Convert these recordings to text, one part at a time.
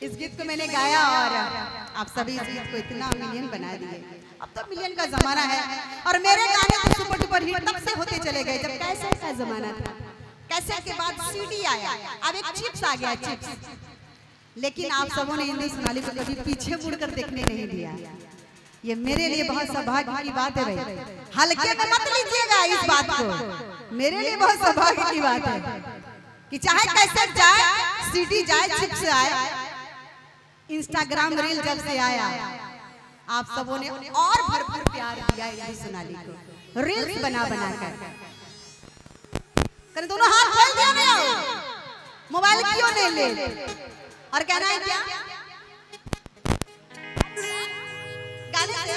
इस गीत को मैंने गाया और आप सभी इस गीत को इतना मिलियन बना दिए। अब तो मिलियन का जमाना है और मेरे गाने तो सुपर डुपर हिट तब से होते चले गए जब कैसेट का जमाना था। कैसेट के बाद सीडी आया, अब एक चिप्स आ गया, चिप्स। लेकिन आप सबों ने हिंदी सोनाली को कभी पीछे मुड़कर देखने नहीं दिया। ये मेरे लिए बहुत सौभाग्य की बात है भाई, हल्के में मत लीजिएगा इस बात को। मेरे लिए बहुत सौभाग्य की बात है कि चाहे कैसेट जाए, सीडी जाए, चिप्स आए, इंस्टाग्राम रील जब से आया आप सबों ने और भरपूर प्यार दिया हिंदी सोनाली को, रील्स बना बना कर दोनों हाथ खोल दिया ना, मोबाइल क्यों नहीं ले और कहना है क्या गाने से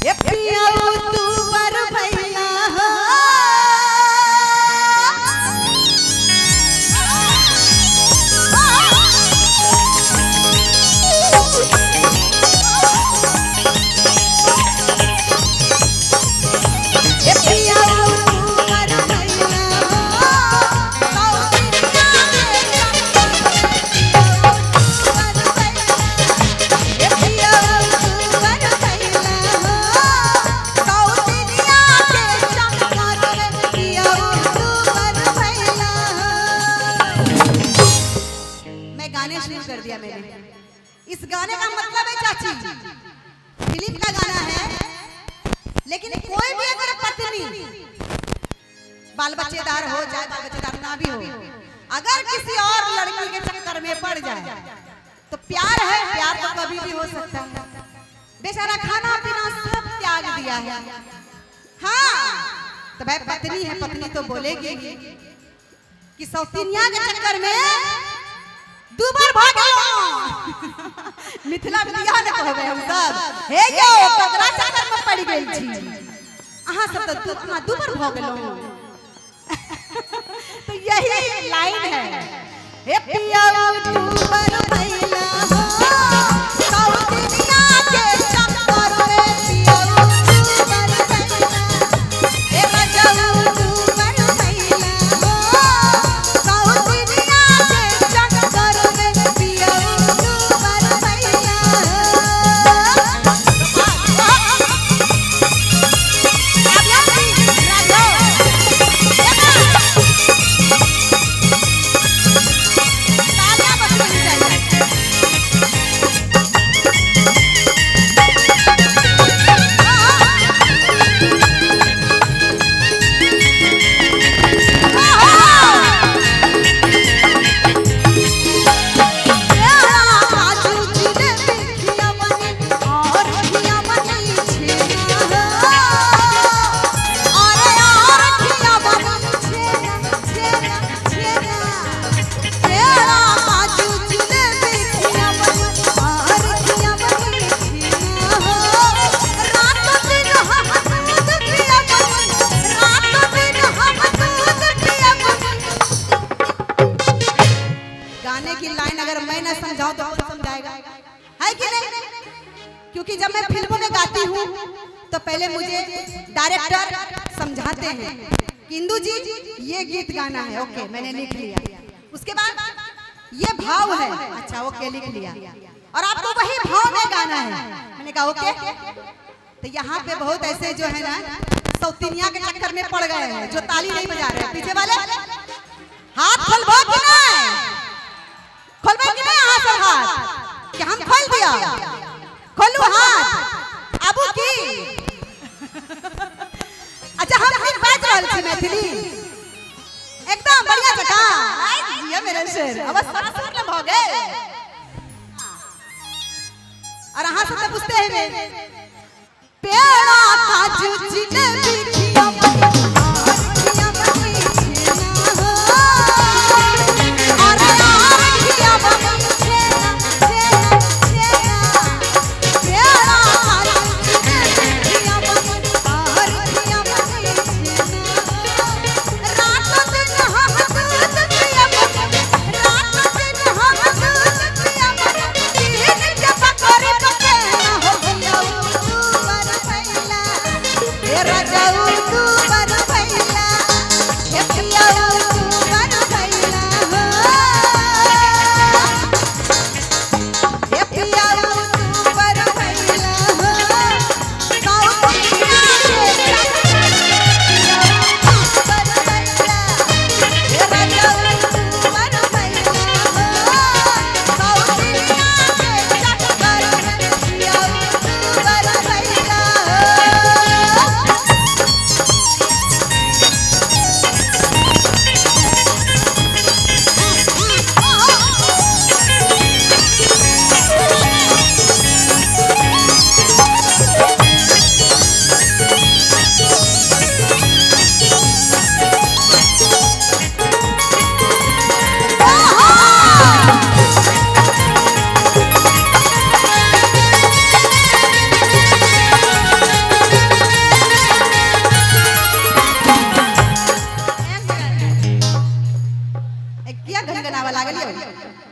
ये पिया तू बर भैया कर दिया मैंने। इस गाने का मतलब है चाची फिल्म का गाना है, लेकिन कोई भी अगर पत्नी बाल बच्चेदार हो जाए, बाल बच्चेदार ना भी हो, अगर किसी और लड़की के चक्कर में पड़ जाए तो प्यार है, प्यार तो कभी भी हो सकता है। बेचारा खाना पीना सब त्याग दिया है, हाँ तो भाई पत्नी है, पत्नी तो बोलेगी कि सौतीनिया के चक्कर में दुबर भागलो मिथिला में बियाह न कहबे हम सब हे यो ककरा चाकर में पड़ गेल छी अहां सब तो दुबर भागलो तो यही लाइन है, हे पिया दुबर भैला हो सौतिनिया के चक्कर में पिया दुबर भैला, हे बजाऊ दुबर भैला हो सौतिनिया के चक्कर में पिया दुबर भैला। गाने की लाइन अगर मैं ना समझाऊं तो कौन समझाएगा, है कि नहीं? क्योंकि जब मैं फिल्मों में गाती हूँ तो पहले मुझे डायरेक्टर समझाते हैं कि इंदु जी ये गीत गाना है, ओके मैंने लिख लिया, उसके बाद ये भाव है, अच्छा ओके लिख लिया, और आपको वही भाव में गाना है, मैंने कहा ओके। तो यहाँ पे बहुत ऐसे जो है ना सौतीनिया के चक्कर में पड़ गए हैं जो ताली नहीं बजा रहे हैं, पीछे वाले हाथ खोलबो कि नहीं, खोलबे कि नहीं हाथ और हाथ कि हम खोल दिया, खोलू हाथ अबू की अच्छा हम फिर बात रहल छी मैथिली एकदम बढ़िया जका ये मेरे शेर अब सासुर ले भ गए और हां से पूछते हैं पेड़ा काजू जिलेबी खिया राजा गीतिया गनगनावा लागल